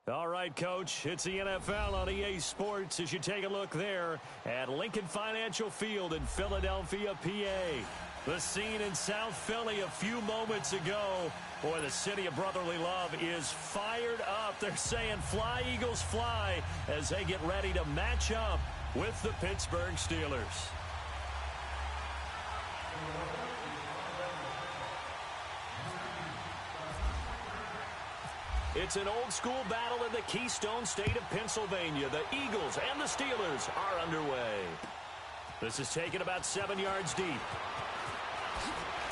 All right, Coach, it's the NFL on EA Sports as you take a look there at Lincoln Financial Field in Philadelphia, PA. The scene in South Philly a few moments ago. Boy, the city of brotherly love is fired up. They're saying fly, Eagles, fly as they get ready to match up with the Pittsburgh Steelers. It's an old-school battle in the Keystone State of Pennsylvania. The Eagles and the Steelers are underway. This is taken about 7 yards deep.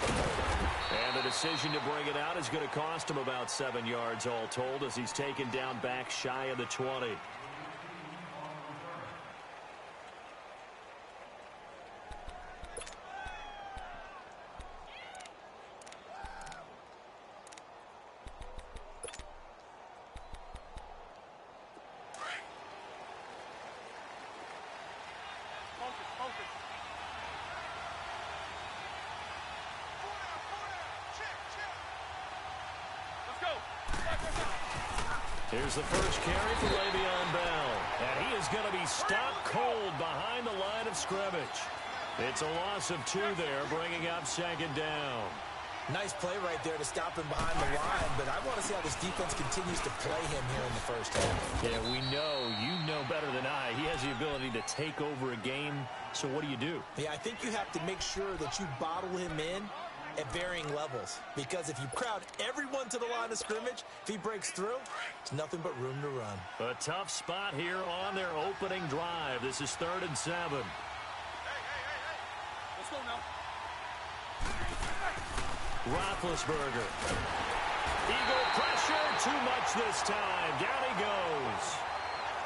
And the decision to bring it out is going to cost him about 7 yards all told as he's taken down back shy of the 20. Here's the first carry for Le'Veon Bell. And he is going to be stopped cold behind the line of scrimmage. It's a loss of 2 there, bringing up second down. Nice play right there to stop him behind the line, but I want to see how this defense continues to play him here in the first half. Yeah, you know better than I. He has the ability to take over a game, so what do? Yeah, I think you have to make sure that you bottle him in at varying levels, because if you crowd everyone to the line of scrimmage, if he breaks through, there's nothing but room to run. A tough spot here on their opening drive. This is 3rd and 7. Hey. Let's go now. Roethlisberger. Eagle pressure, too much this time. Down he goes.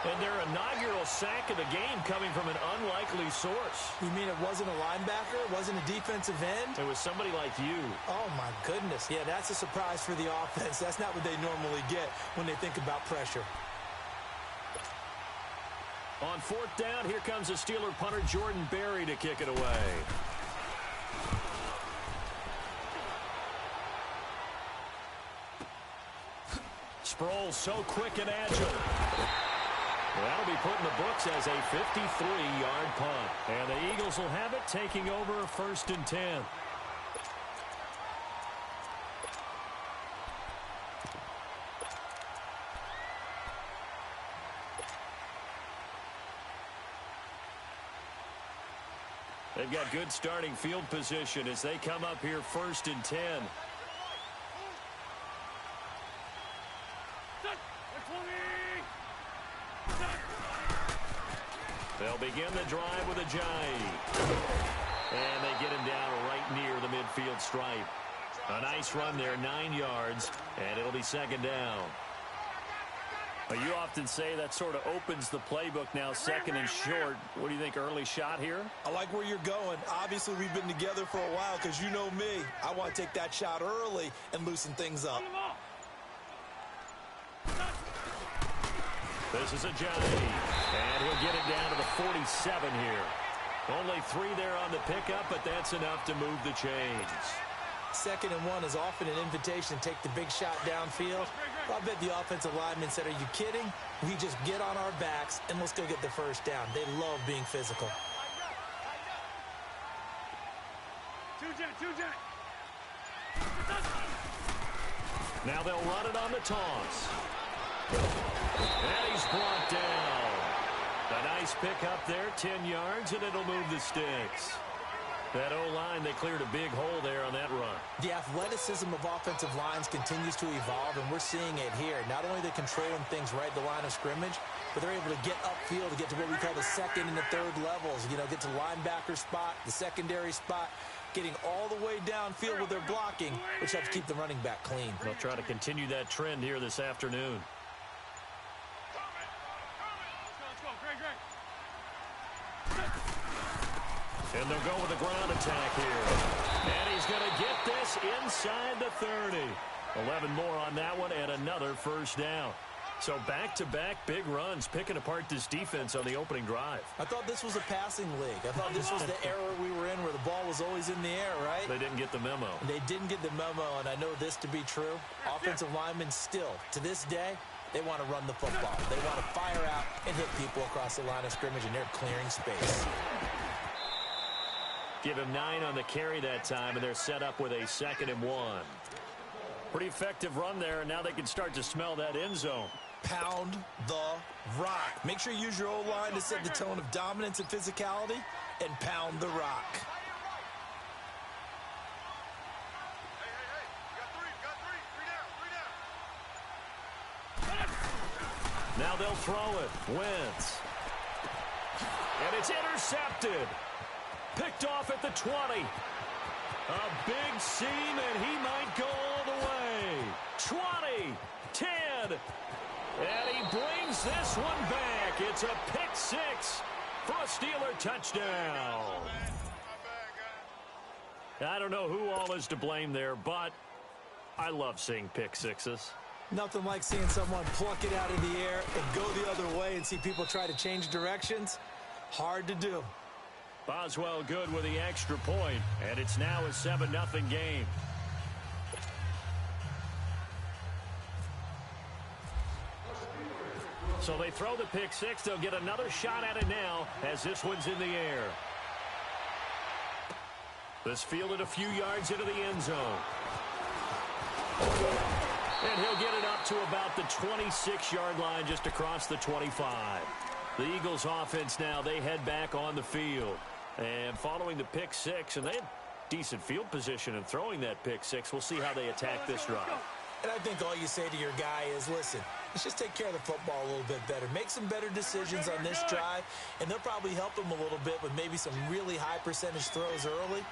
And their inaugural sack of the game coming from an unlikely source. You mean it wasn't a linebacker? It wasn't a defensive end? It was somebody like you. Oh, my goodness. Yeah, that's a surprise for the offense. That's not what they normally get when they think about pressure. On 4th down, here comes the Steeler punter Jordan Berry to kick it away. Sproles so quick and agile. That'll be put in the books as a 53-yard punt. And the Eagles will have it, taking over 1st and 10. They've got good starting field position as they come up here 1st and 10. They'll begin the drive with Ajayi. And they get him down right near the midfield stripe. A nice run there, 9 yards, and it'll be 2nd down. You often say that sort of opens the playbook now, 2nd and short. What do you think, early shot here? I like where you're going. Obviously, we've been together for a while because you know me. I want to take that shot early and loosen things up. This is Ajayi, and he'll get it down to the 47 here. Only 3 there on the pickup, but that's enough to move the chains. 2nd and 1 is often an invitation to take the big shot downfield. I bet the offensive linemen said, are you kidding? We just get on our backs and let's go get the 1st down. They love being physical. Now they'll run it on the toss. And he's brought down. A nice pick up there, 10 yards, and it'll move the sticks. That O-line, they cleared a big hole there on that run. The athleticism of offensive lines continues to evolve, and we're seeing it here. Not only are they controlling things right at the line of scrimmage, but they're able to get upfield to get to what we call the 2nd and the 3rd levels. You know, get to the linebacker spot, the secondary spot, getting all the way downfield with their blocking, which helps keep the running back clean. They'll try to continue that trend here this afternoon. And they'll go with a ground attack here. And he's going to get this inside the 30. 11 more on that one and another 1st down. So back-to-back big runs, picking apart this defense on the opening drive. I thought this was a passing league. I thought this was the era we were in where the ball was always in the air, right? They didn't get the memo. They didn't get the memo, and I know this to be true. Offensive linemen still, to this day, They want to run the football. They want to fire out and hit people across the line of scrimmage, and they're clearing space. Give him 9 on the carry that time, and they're set up with a 2nd and 1. Pretty effective run there, and now they can start to smell that end zone. Pound the rock. Make sure you use your O-line to set the tone of dominance and physicality, and pound the rock. Now they'll throw it. Wentz. And it's intercepted. Picked off at the 20. A big seam, and he might go all the way. 20, 10. And he brings this one back. It's a pick 6 for a Steeler touchdown. I don't know who all is to blame there, but I love seeing pick 6s. Nothing like seeing someone pluck it out of the air and go the other way and see people try to change directions. Hard to do. Boswell good with the extra point, and it's now a 7-0 game. So they throw the pick 6. They'll get another shot at it now as this one's in the air. This fielded a few yards into the end zone. And he'll get it up to about the 26-yard line, just across the 25. The Eagles offense now, they head back on the field. And following the pick 6, and they had decent field position in throwing that pick 6. We'll see how they attack this drive. And I think all you say to your guy is, listen, let's just take care of the football a little bit better. Make some better decisions on this drive, and they'll probably help him a little bit with maybe some really high percentage throws early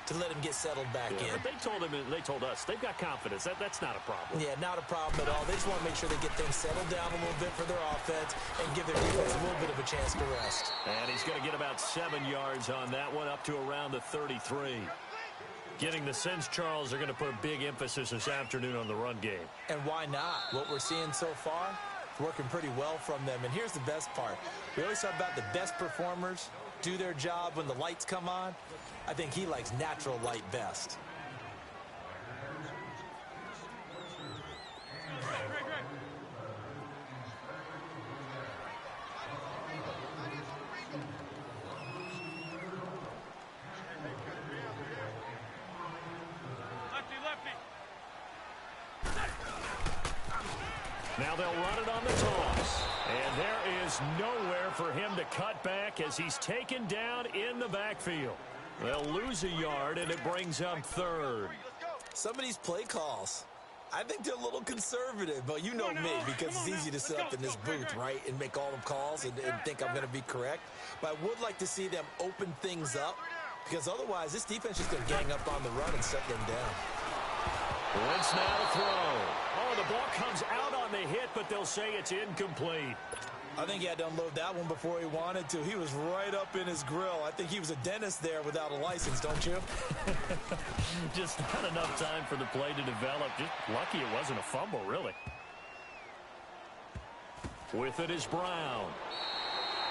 to let him get settled back in. But they told us they've got confidence. That's not a problem. Yeah, not a problem at all. They just want to make sure they get things settled down a little bit for their offense and give their defense a little bit of a chance to rest. And he's going to get about 7 yards on that one, up to around the 33. Getting the sense, Charles, they're going to put a big emphasis this afternoon on the run game. And why not? What we're seeing so far, it's working pretty well from them. And here's the best part. We always talk about the best performers do their job when the lights come on. I think he likes natural light best. Now they'll run it on the toss. And there is nowhere for him to cut back as he's taken down in the backfield. They'll lose a yard, and it brings up 3rd. Some of these play calls, I think they're a little conservative, but you know me, because it's easy to sit up in this booth, right, and make all the calls and think I'm going to be correct. But I would like to see them open things up, because otherwise this defense is going to gang up on the run and shut them down. Wentz now to throw. Oh, the ball comes out on the hit, but they'll say it's incomplete. I think he had to unload that one before he wanted to. He was right up in his grill. I think he was a dentist there without a license, don't you? Just not enough time for the play to develop. Just lucky it wasn't a fumble, really. With it is Brown.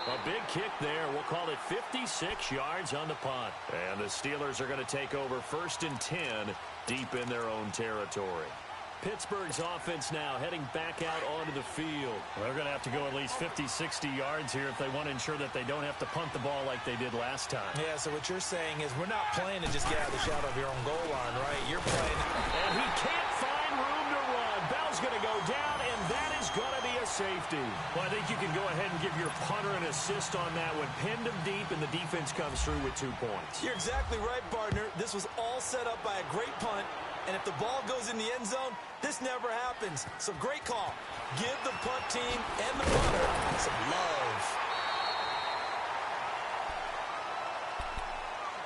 A big kick there. We'll call it 56 yards on the punt. And the Steelers are going to take over 1st and 10 deep in their own territory. Pittsburgh's offense now heading back out onto the field. They're going to have to go at least 50, 60 yards here if they want to ensure that they don't have to punt the ball like they did last time. Yeah, so what you're saying is we're not playing to just get out of the shadow of your own goal line, right? You're playing. And he can't find room to run. Bell's going to go down, and that is going to be a safety. Well, I think you can go ahead and give your punter an assist on that one. Pinned him deep, and the defense comes through with 2 points. You're exactly right, partner. This was all set up by a great punt. And if the ball goes in the end zone, this never happens. So great call. Give the punt team and the punter some love.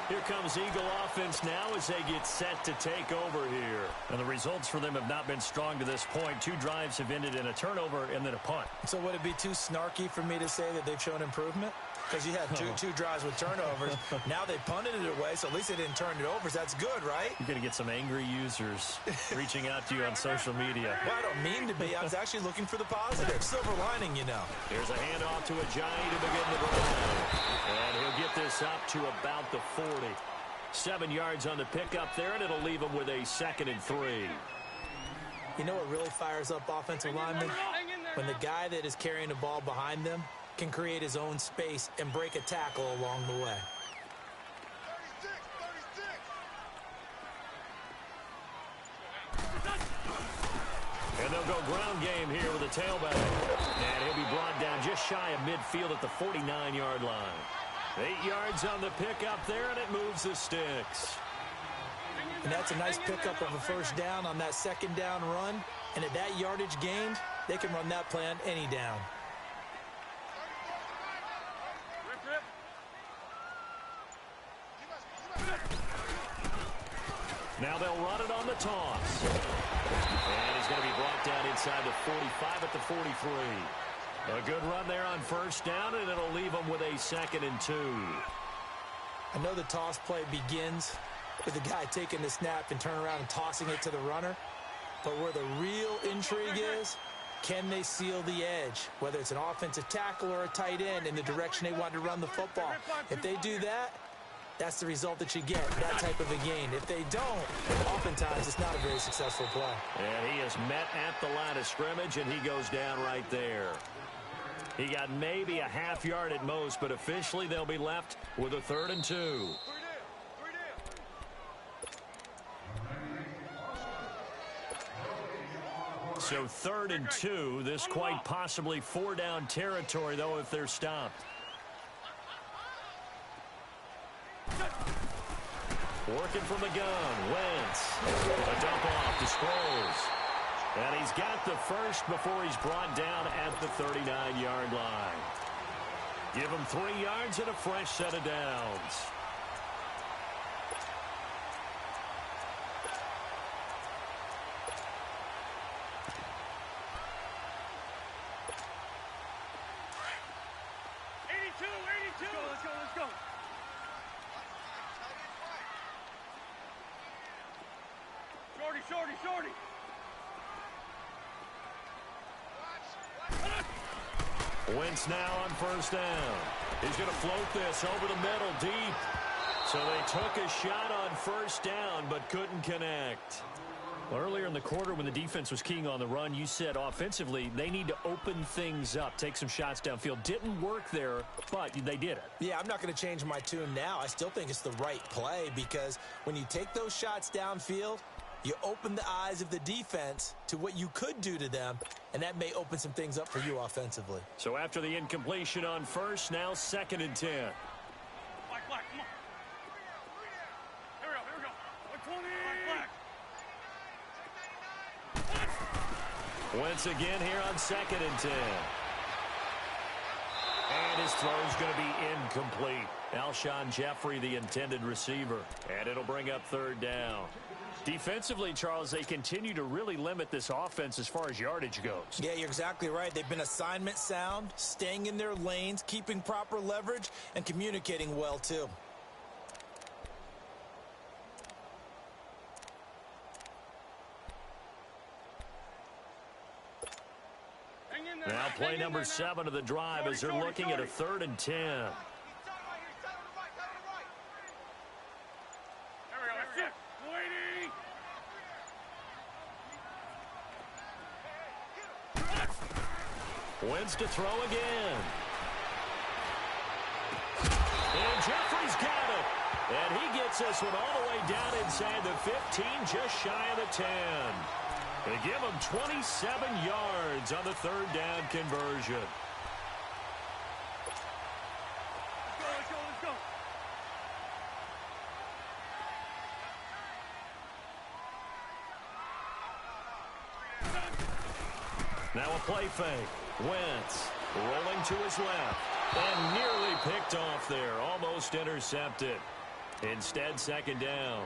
Here comes Eagle offense now as they get set to take over here. And the results for them have not been strong to this point. 2 drives have ended in a turnover and then a punt. So would it be too snarky for me to say that they've shown improvement? Because you had two drives with turnovers. Now they punted it away, so at least they didn't turn it over. So that's good, right? You're going to get some angry users reaching out to you on social media. Well, I don't mean to be. I was actually looking for the positive. Silver lining, you know. Here's a handoff to Ajayi to begin the drive. And he'll get this up to about the 40. 7 yards on the pickup there, and it'll leave him with a 2nd and 3. You know what really fires up offensive linemen? when the guy that is carrying the ball behind them can create his own space and break a tackle along the way. And they'll go ground game here with a tailback. And he'll be brought down just shy of midfield at the 49-yard line. 8 yards on the pickup there, and it moves the sticks. And that's a nice pickup of a first down on that second down run. And at that yardage gained, they can run that play on any down. Now they'll run it on the toss. And he's going to be brought down inside the 45 at the 43. A good run there on first down, and it'll leave them with a 2nd and 2. I know the toss play begins with the guy taking the snap and turn around and tossing it to the runner. But where the real intrigue is, can they seal the edge? Whether it's an offensive tackle or a tight end in the direction they want to run the football. If they do that, that's the result that you get, that type of a gain. If they don't, oftentimes it's not a very successful play. And he is met at the line of scrimmage, and he goes down right there. He got maybe a half yard at most, but officially they'll be left with a 3rd and 2. So 3rd and 2, this quite possibly 4-down territory, though, if they're stopped. Working from the gun, Wentz. A dump off to Sproles. And he's got the first before he's brought down at the 39-yard line. Give him 3 yards and a fresh set of downs. Let's go. Shorty. Wentz now on first down. He's going to float this over the middle deep. So they took a shot on first down but couldn't connect. Earlier in the quarter when the defense was keying on the run, you said offensively they need to open things up, take some shots downfield. Didn't work there, but they did it. Yeah, I'm not going to change my tune now. I still think it's the right play because when you take those shots downfield, you open the eyes of the defense to what you could do to them, and that may open some things up for you offensively. So after the incompletion on first, now 2nd and 10. Black, come on. Here we go. 120. Black. Wentz again here on 2nd and 10. And his throw's going to be incomplete. Alshon Jeffrey, the intended receiver. And it'll bring up 3rd down. Defensively, Charles, they continue to really limit this offense as far as yardage goes. Yeah, you're exactly right. They've been assignment sound, staying in their lanes, keeping proper leverage, and communicating well, too. Now play number 7 of the drive as they're looking at a 3rd and 10. Wentz to throw again. And Jeffrey's got it. And he gets this one all the way down inside the 15, just shy of the 10. They give him 27 yards on the 3rd down conversion. Let's go. Now a play fake. Wentz rolling to his left. And nearly picked off there. Almost intercepted. Instead, 2nd down.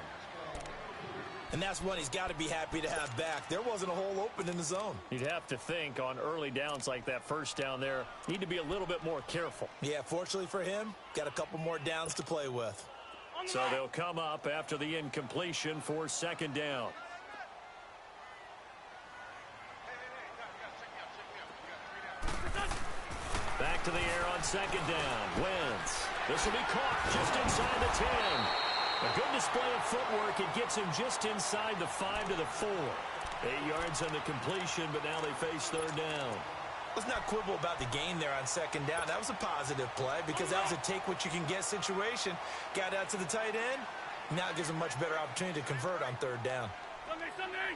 And that's one he's got to be happy to have back. There wasn't a hole open in the zone. You'd have to think on early downs like that first down there, need to be a little bit more careful. Yeah, fortunately for him, got a couple more downs to play with. So they'll come up after the incompletion for 2nd down. Back to the air on 2nd down. Wentz. This will be caught just inside the 10. A good display of footwork. It gets him just inside the 5 to the 4. 8 yards on the completion, but now they face 3rd down. Let's not quibble about the gain there on second down. That was a positive play because that was a take-what-you-can-get situation. Got out to the tight end. Now it gives them a much better opportunity to convert on third down. Sunday.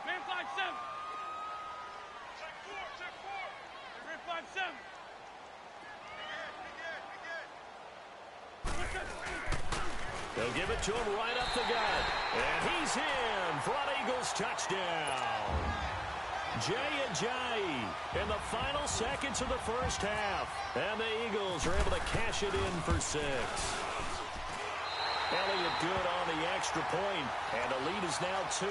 Man 5-7. Check 4. Man 5-7. They'll give it to him right up the gut. And he's in for an Eagles touchdown. Jay Ajayi in the final seconds of the first half. And the Eagles are able to cash it in for 6. Elliott good on the extra point, and the lead is now 2.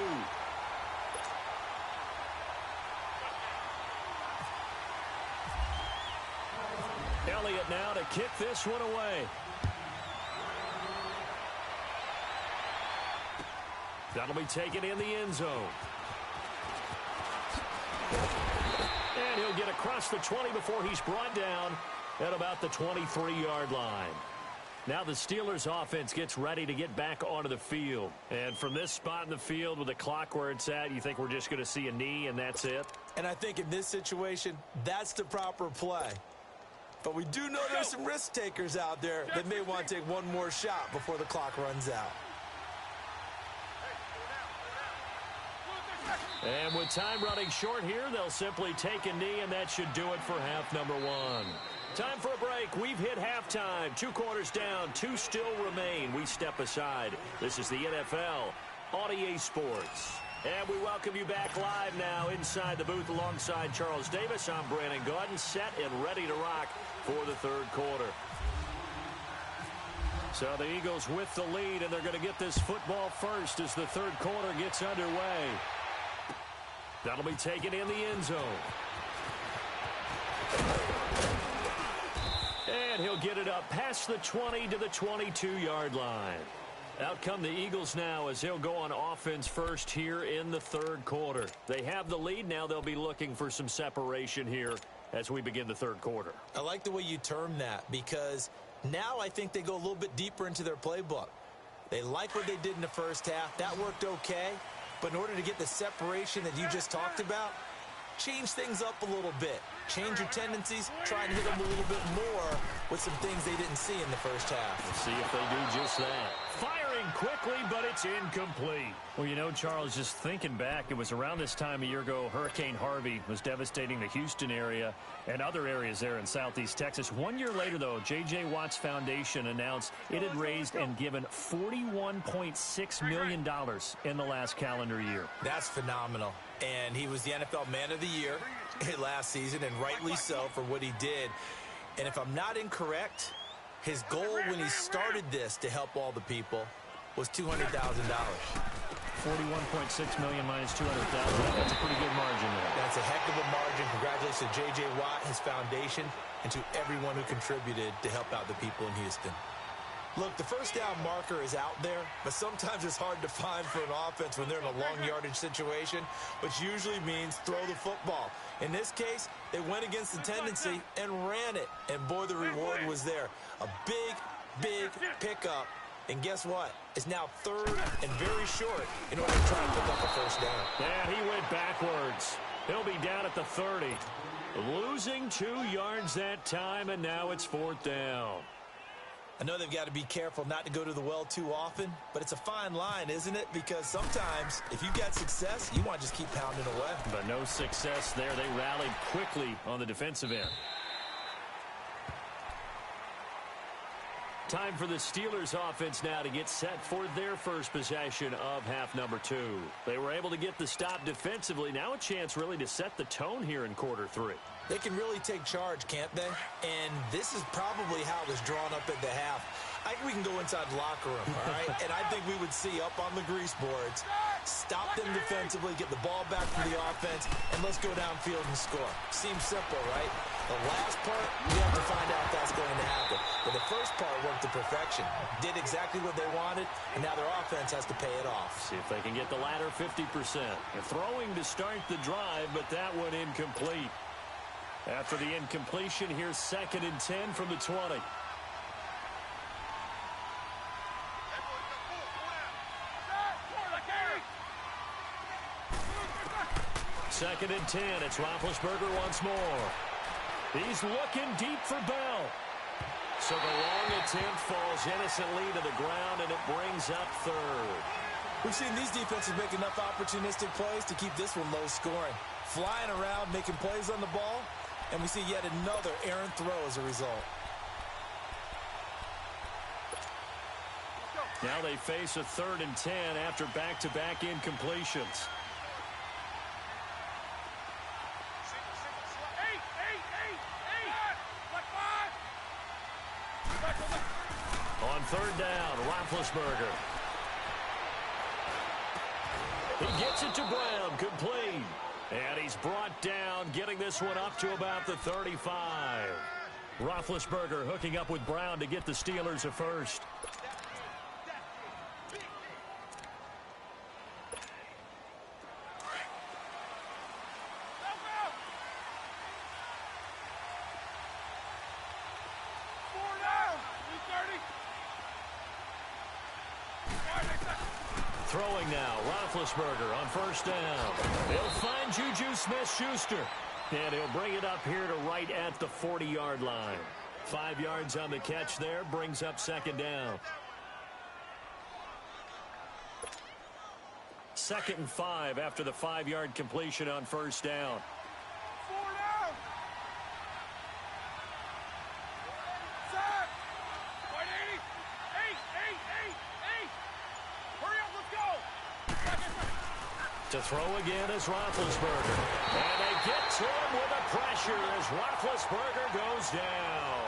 Elliott now to kick this one away. That'll be taken in the end zone. And he'll get across the 20 before he's brought down at about the 23-yard line. Now the Steelers offense gets ready to get back onto the field. And from this spot in the field with the clock where it's at, you think we're just going to see a knee and that's it? And I think in this situation, that's the proper play. But we do know there's some risk takers out there that may want to take one more shot before the clock runs out. And with time running short here, they'll simply take a knee, and that should do it for half number 1. Time for a break. We've hit halftime. 2 quarters down. 2 still remain. We step aside. This is the NFL on EA Sports. And we welcome you back live now inside the booth alongside Charles Davis. I'm Brandon Gaudin, set and ready to rock for the third quarter. So the Eagles with the lead, and they're going to get this football first as the third quarter gets underway. That'll be taken in the end zone. And he'll get it up past the 20 to the 22-yard line. Out come the Eagles now as they'll go on offense first here in the third quarter. They have the lead. Now they'll be looking for some separation here as we begin the third quarter. I like the way you term that because now I think they go a little bit deeper into their playbook. They like what they did in the first half. That worked okay. But in order to get the separation that you just talked about, change things up a little bit. Change your tendencies. Try and hit them a little bit more with some things they didn't see in the first half. Let's see if they do just that. Firing quickly, but it's incomplete. Well, you know, Charles, just thinking back, it was around this time a year ago, Hurricane Harvey was devastating the Houston area and other areas there in southeast Texas. 1 year later, though, J.J. Watt's Foundation announced it had raised and given $41.6 million in the last calendar year. That's phenomenal. And he was the NFL Man of the Year last season, and rightly so for what he did. And if I'm not incorrect, his goal when he started this to help all the people was $200,000. 41.6 million minus 200,000. That's a pretty good margin there. That's a heck of a margin. Congratulations to J.J. Watt, his foundation, and to everyone who contributed to help out the people in Houston. Look, the first down marker is out there, but sometimes it's hard to find for an offense when they're in a long yardage situation, which usually means throw the football. In this case, they went against the tendency and ran it, and boy, the reward was there. A big, big pickup, and guess what? It's now third and very short in order to try and pick up a first down. Yeah, he went backwards. He'll be down at the 30. Losing 2 yards that time, and now it's fourth down. I know they've got to be careful not to go to the well too often, but it's a fine line, isn't it? Because sometimes, if you got success, you want to just keep pounding away. But no success there. They rallied quickly on the defensive end. Time for the Steelers offense now to get set for their first possession of half number 2. They were able to get the stop defensively. Now a chance really to set the tone here in quarter 3. They can really take charge, can't they? And this is probably how it was drawn up at the half. I think we can go inside the locker room, all right? And I think we would see up on the grease boards, stop them defensively, get the ball back from the offense, and let's go downfield and score. Seems simple, right? The last part, we have to find out if that's going to happen. But the first part worked to perfection. Did exactly what they wanted, and now their offense has to pay it off. See if they can get the latter 50%. They're throwing to start the drive, but that one incomplete. After the incompletion, here's 2nd and 10 from the 20. 2nd and 10. It's Roethlisberger once more. He's looking deep for Bell. So the long attempt falls innocently to the ground, and it brings up 3rd. We've seen these defenses make enough opportunistic plays to keep this one low scoring. Flying around, making plays on the ball, and we see yet another errant throw as a result. Now they face a 3rd and 10 after back-to-back incompletions. On 3rd down, Roethlisberger. He gets it to Brown, complete. And he's brought down, getting this one up to about the 35. Roethlisberger hooking up with Brown to get the Steelers a first. Throwing now, Roethlisberger on 1st down. He'll find Juju Smith-Schuster. And he'll bring it up here to right at the 40-yard line. 5 yards on the catch there, brings up 2nd down. 2nd and 5 after the 5-yard completion on 1st down. To throw again is Roethlisberger. And they get to him with the pressure as Roethlisberger goes down.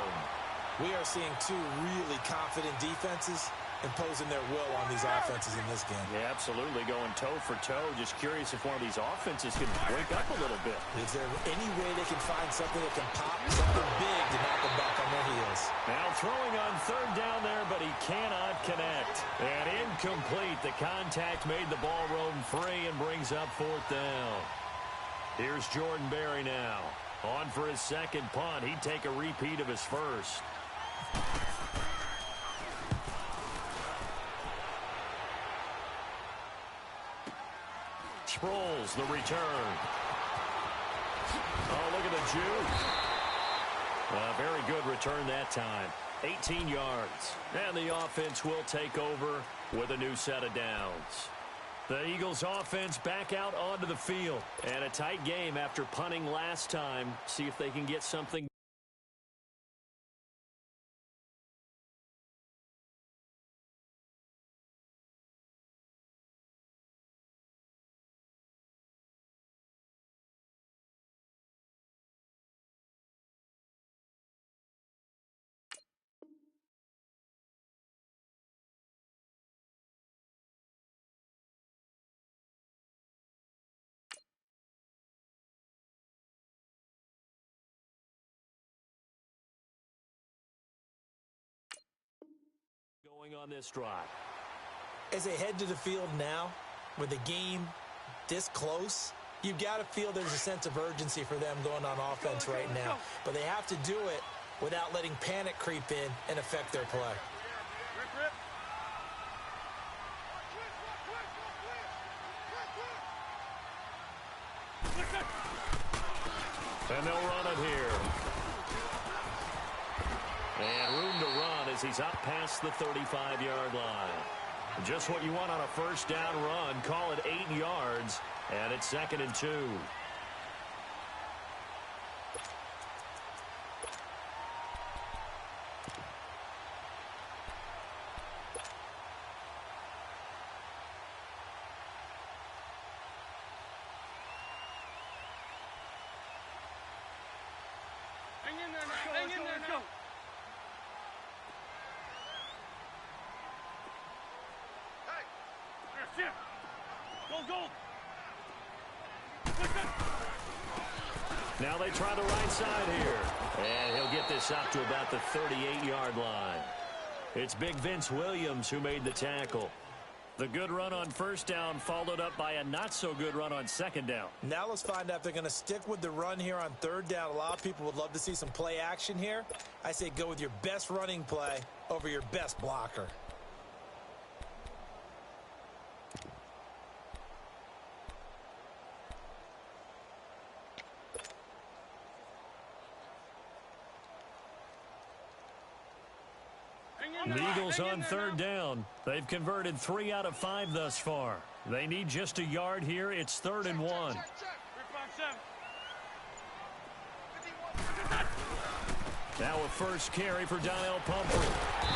We are seeing two really confident defenses imposing their will on these offenses in this game. Yeah, absolutely, going toe for toe. Just curious if one of these offenses can wake up a little bit. Is there any way they can find something that can pop, something big to knock them back on their heels? Now throwing on 3rd down there, but he cannot connect. And incomplete. The contact made the ball roam free and brings up 4th down. Here's Jordan Berry now. On for his 2nd punt. He'd take a repeat of his first. Sproles, the return. Oh, look at the juke. Very good return that time. 18 yards. And the offense will take over with a new set of downs. The Eagles offense back out onto the field. And a tight game after punting last time. See if they can get something. On this drive. As they head to the field now, with the game this close, you've got to feel there's a sense of urgency for them going on offense right now. But they have to do it without letting panic creep in and affect their play. And they'll run it here. And room to run as he's up past the 35-yard line. Just what you want on a 1st down run. Call it 8 yards. And it's 2nd and 2. Hang in there now. Hang in there now. Go. Now they try the right side here. And he'll get this up to about the 38-yard line. It's Big Vince Williams who made the tackle. The good run on 1st down followed up by a not-so-good run on 2nd down. Now let's find out if they're going to stick with the run here on 3rd down. A lot of people would love to see some play action here. I say go with your best running play over your best blocker. The Eagles on third down. They've converted 3 out of 5 thus far. They need just a yard here. It's 3rd and 1. Now a first carry for Donnell Pumphrey.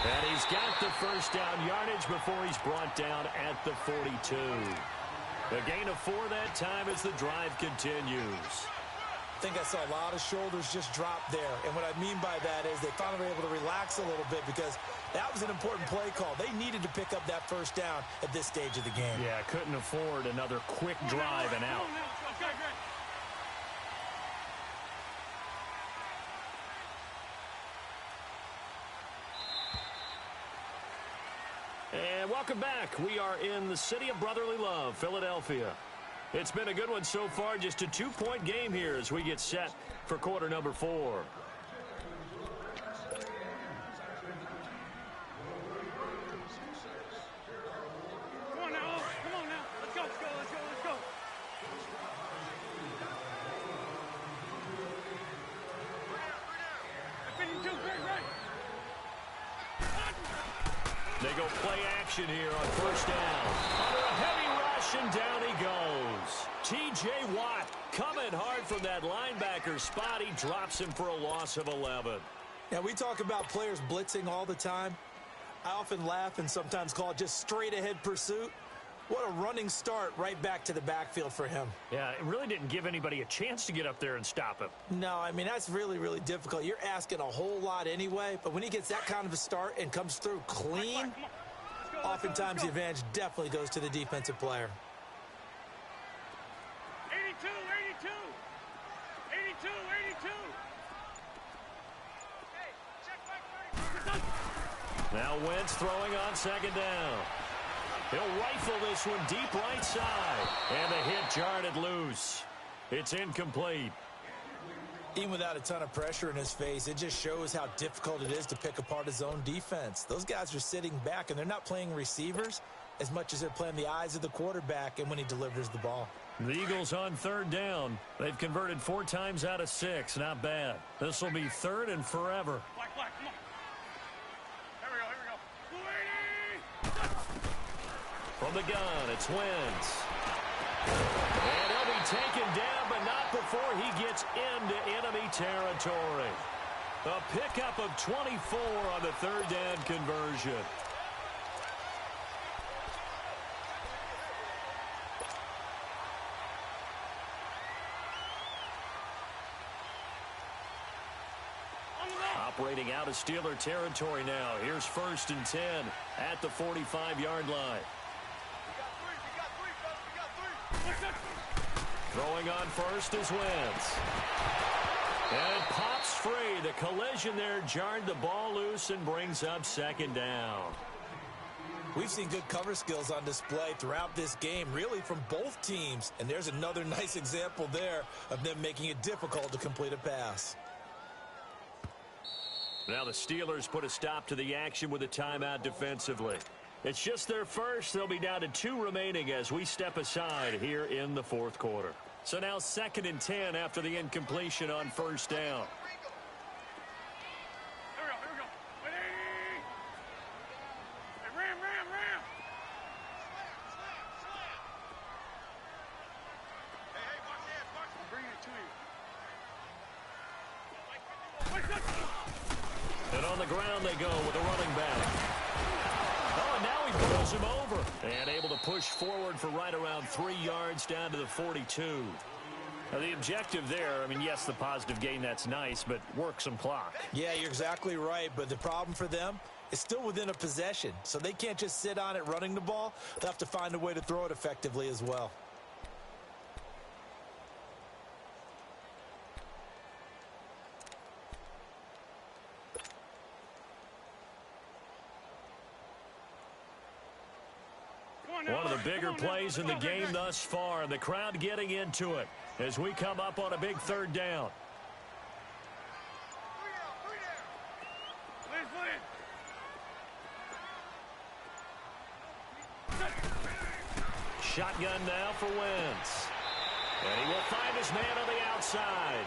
And he's got the first down yardage before he's brought down at the 42. A gain of 4 that time as the drive continues. I think I saw a lot of shoulders just drop there. And what I mean by that is they finally were able to relax a little bit because that was an important play call. They needed to pick up that first down at this stage of the game. Yeah, couldn't afford another quick drive and out. Okay, great. And welcome back. We are in the city of brotherly love, Philadelphia. It's been a good one so far. Just a 2-point game here as we get set for quarter number 4. Come on now. Come on now. Let's go, let's go, let's go, let's go. Great. They go play action here on first down. Under a heavy rush, and down he goes. T.J. Watt coming hard from that linebacker spot. He drops him for a loss of 11. Now, we talk about players blitzing all the time. I often laugh and sometimes call it just straight-ahead pursuit. What a running start right back to the backfield for him. Yeah, it really didn't give anybody a chance to get up there and stop him. No, I mean, that's really, really difficult. You're asking a whole lot anyway, but when he gets that kind of a start and comes through clean, oftentimes the advantage definitely goes to the defensive player. 82, 82. 82, 82. Hey, check back 30. Now Wentz throwing on second down. He'll rifle this one deep right side. And the hit jarred it loose. It's incomplete. Even without a ton of pressure in his face, it just shows how difficult it is to pick apart his own defense. Those guys are sitting back, and they're not playing receivers as much as they're playing the eyes of the quarterback and when he delivers the ball. The Eagles on third down. They've converted 4 times out of 6. Not bad. This will be 3rd and forever. Black, come on. Here we go. From the gun, it's Wentz. And he'll be taken down, but not before he gets into enemy territory. A pickup of 24 on the 3rd down conversion. Operating out of Steeler territory now. Here's 1st and 10 at the 45-yard line. Throwing on first is Wentz. And it pops free. The collision there jarred the ball loose and brings up 2nd down. We've seen good cover skills on display throughout this game, really from both teams. And there's another nice example there of them making it difficult to complete a pass. Now the Steelers put a stop to the action with a timeout defensively. It's just their first. They'll be down to 2 remaining as we step aside here in the 4th quarter. So now 2nd and 10 after the incompletion on 1st down. Here we go. Ready? Hey, ram. Hey, watch this. I'm bringing it to you. And on the ground they go with a running back. Oh, and now he pulls him over. And able to push forward for right around 3 yards down to the 42. Now, the objective there, I mean, yes, the positive gain, that's nice, but work some clock. Yeah, you're exactly right, but the problem for them is still within a possession, so they can't just sit on it running the ball. They'll have to find a way to throw it effectively as well. One of the bigger plays in the game thus far. The crowd getting into it as we come up on a big 3rd down. Shotgun now for Wentz. And he will find his man on the outside.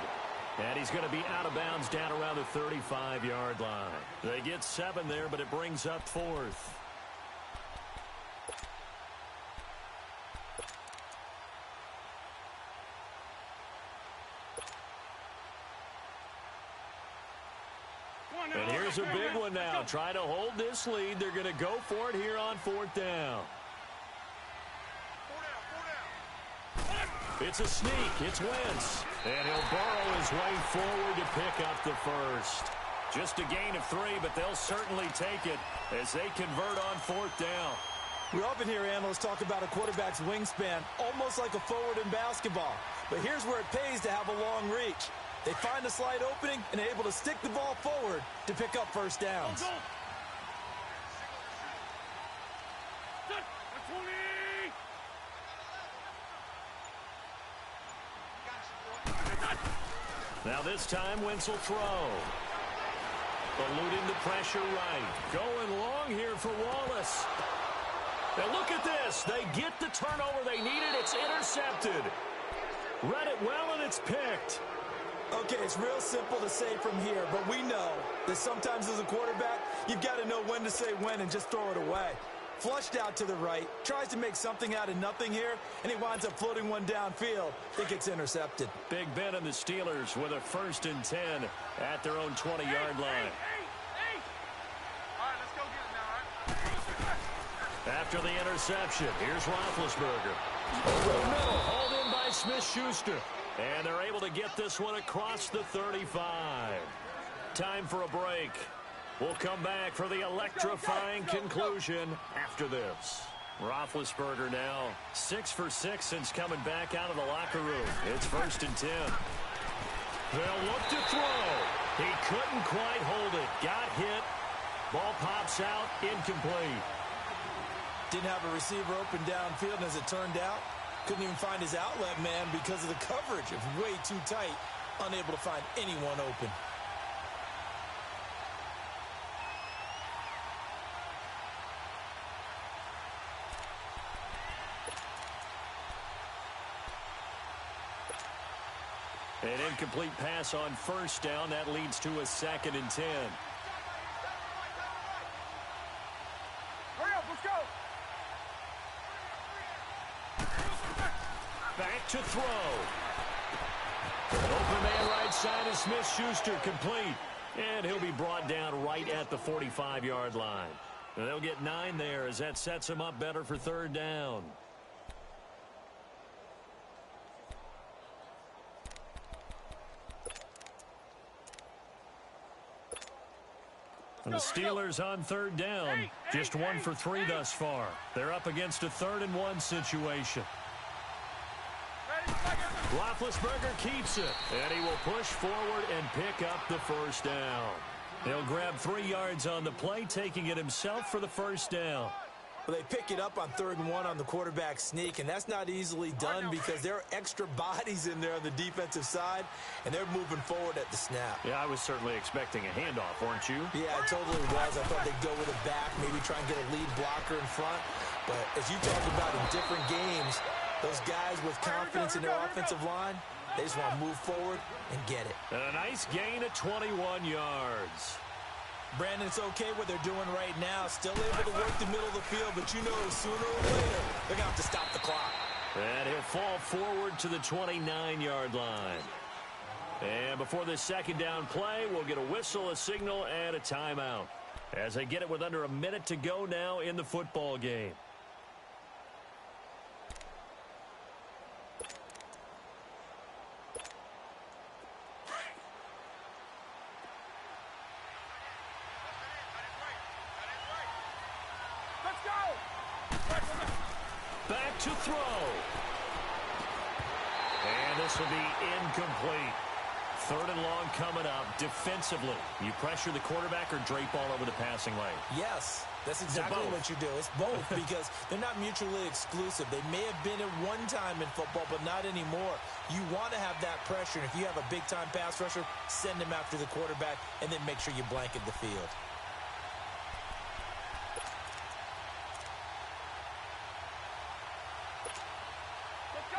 And he's going to be out of bounds down around the 35-yard line. They get 7 there, but it brings up 4th. And here's a big one now. Try to hold this lead. They're going to go for it here on 4th down. It's a sneak. It's Wentz. And he'll burrow his way forward to pick up the first. Just a gain of 3, but they'll certainly take it as they convert on 4th down. We often hear analysts talk about a quarterback's wingspan, almost like a forward in basketball. But here's where it pays to have a long reach. They find a slight opening and are able to stick the ball forward to pick up first downs. Go, go. Now this time, Wentz will throw. Eluding the pressure right. Going long here for Wallace. Now look at this. They get the turnover they needed. It's intercepted. Read it well, and it's picked. Okay, it's real simple to say from here, but we know that sometimes as a quarterback, you've got to know when to say when and just throw it away. Flushed out to the right, tries to make something out of nothing here, and he winds up floating one downfield. Think it's intercepted. Big Ben and the Steelers with a 1st and 10 at their own 20-yard line. All right, let's go get it now, all right? After the interception, here's Roethlisberger. Over the middle, hauled in by Smith-Schuster. And they're able to get this one across the 35. Time for a break. We'll come back for the electrifying conclusion after this. Roethlisberger now 6 for 6 since coming back out of the locker room. It's 1st and 10. They'll look to throw. He couldn't quite hold it. Got hit. Ball pops out. Incomplete. Didn't have a receiver open downfield, and as it turned out, couldn't even find his outlet man because of the coverage. It was way too tight. Unable to find anyone open. An incomplete pass on 1st down. That leads to a 2nd and 10. Hurry up, let's go. Back to throw. Open man right side is Smith-Schuster, complete. And he'll be brought down right at the 45-yard line. And they'll get 9 there as that sets him up better for 3rd down. And the Steelers on 3rd down. Just 1 for 3 thus far. They're up against a 3rd and 1 situation. Roethlisberger keeps it, and he will push forward and pick up the 1st down. He'll grab 3 yards on the play, taking it himself for the 1st down. Well, they pick it up on 3rd and 1 on the quarterback sneak, and that's not easily done because there are extra bodies in there on the defensive side, and they're moving forward at the snap. Yeah, I was certainly expecting a handoff, weren't you? Yeah, it totally was. I thought they'd go with a back, maybe try and get a lead blocker in front. But as you talked about in different games, those guys with confidence in their offensive line, they just want to move forward and get it. And a nice gain of 21 yards. Brandon, it's okay what they're doing right now. Still able to work the middle of the field, but you know sooner or later they're going to have to stop the clock. And he'll fall forward to the 29-yard line. And before this 2nd down play, we'll get a whistle, a signal, and a timeout. As they get it with under a minute to go now in the football game. Back to throw. And this will be incomplete. 3rd and long coming up. Defensively, you pressure the quarterback or drape all over the passing lane? Yes, that's exactly what you do. It's both because they're not mutually exclusive. They may have been at one time in football, but not anymore. You want to have that pressure. And if you have a big-time pass rusher, send him after the quarterback and then make sure you blanket the field.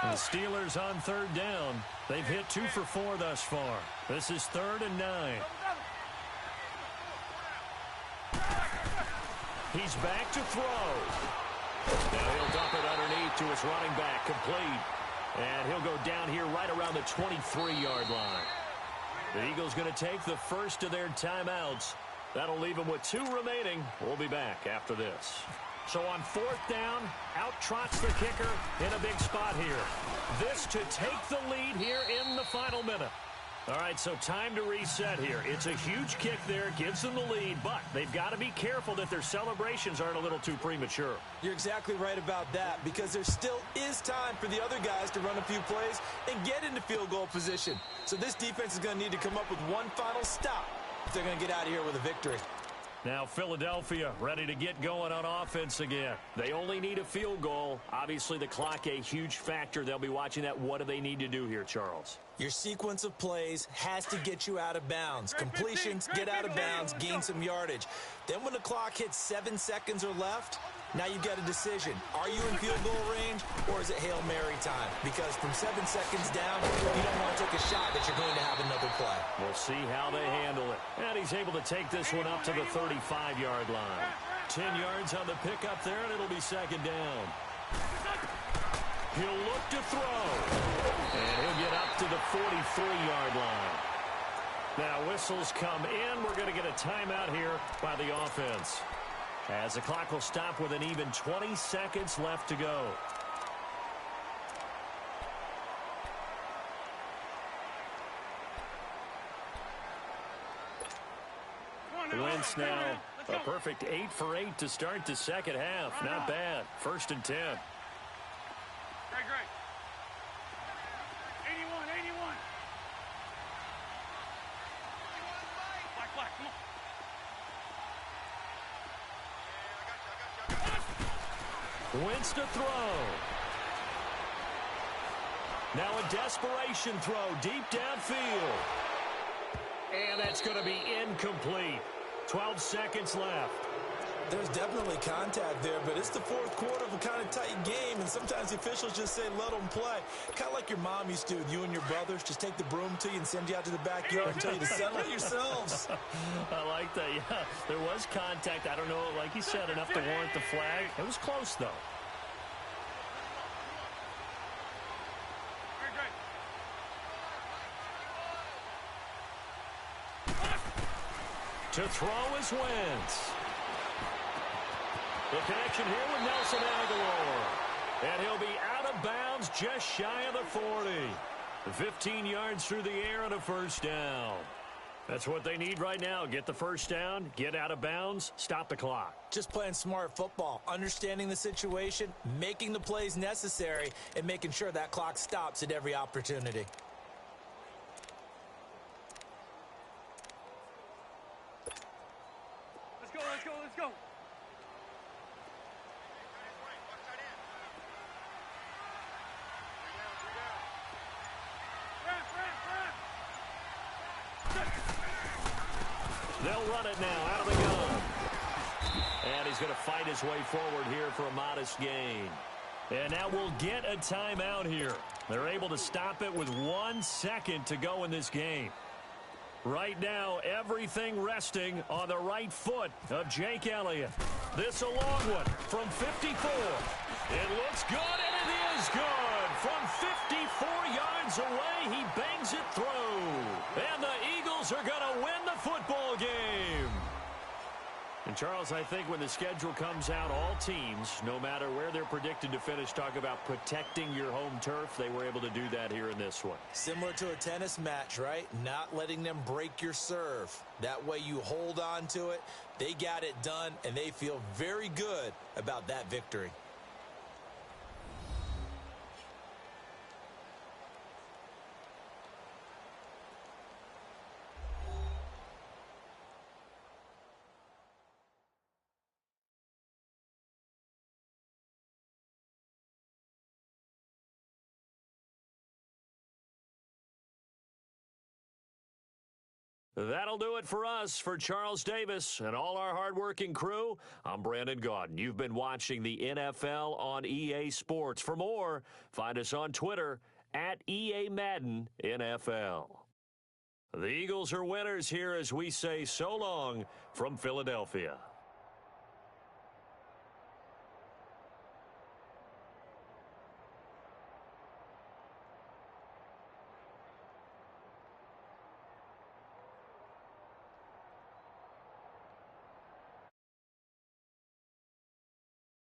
The The Steelers on third down. They've hit 2 for 4 thus far. This is 3rd and 9. He's back to throw. Now he'll dump it underneath to his running back, complete. And he'll go down here right around the 23-yard line. The Eagles going to take the first of their timeouts. That'll leave them with 2 remaining. We'll be back after this. So on 4th down, out trots the kicker in a big spot here. This to take the lead here in the final minute. All right, so time to reset here. It's a huge kick there, gives them the lead, but they've got to be careful that their celebrations aren't a little too premature. You're exactly right about that, because there still is time for the other guys to run a few plays and get into field goal position. So this defense is going to need to come up with one final stop if they're going to get out of here with a victory. Now Philadelphia ready to get going on offense again. They only need a field goal. Obviously the clock a huge factor. They'll be watching that. What do they need to do here, Charles? Your sequence of plays has to get you out of bounds. Completions, get out of bounds, gain some yardage. Then when the clock hits 7 seconds or left, now you've got a decision. Are you in field goal range, or is it Hail Mary time? Because from 7 seconds down, you don't want to take a shot that you're going to have another play. We'll see how they handle it. And he's able to take this one up to the 35-yard line. 10 yards on the pickup there, and it'll be 2nd down. He'll look to throw. And he'll get up to the 43-yard line. Now whistles come in. We're going to get a timeout here by the offense, as the clock will stop with an even 20 seconds left to go. Wentz now a perfect 8 for 8 to start the second half. Not bad. 1st and 10. Great. 81. Black, come on. Wentz to throw. Now a desperation throw deep downfield. And that's going to be incomplete. 12 seconds left. There's definitely contact there, but it's the 4th quarter of a kind of tight game, and sometimes the officials just say, let them play. Kind of like your mom used to with you and your brothers. Just take the broom to you and send you out to the backyard and tell you to settle it yourselves. I like that. Yeah, there was contact. I don't know, like you said, enough to warrant the flag. It was close, though. To throw is Wentz. The connection here with Nelson Agholor. And he'll be out of bounds just shy of the 40. 15 yards through the air and a 1st down. That's what they need right now. Get the 1st down, get out of bounds, stop the clock. Just playing smart football, understanding the situation, making the plays necessary, and making sure that clock stops at every opportunity. Let's go. They'll run it now out of the gun. And he's going to fight his way forward here for a modest gain. And now we'll get a timeout here. They're able to stop it with 1 second to go in this game. Right now, everything resting on the right foot of Jake Elliott. This a long one from 54. It looks good, and it is good. From 54 yards away, he bangs it through. And the Eagles are going to win the football game. And, Charles, I think when the schedule comes out, all teams, no matter where they're predicted to finish, talk about protecting your home turf. They were able to do that here in this one. Similar to a tennis match, right? Not letting them break your serve. That way you hold on to it. They got it done, and they feel very good about that victory. That'll do it for us. For Charles Davis and all our hardworking crew, I'm Brandon Gaudin. You've been watching the NFL on EA Sports. For more, find us on Twitter at EA Madden NFL. The Eagles are winners here as we say so long from Philadelphia.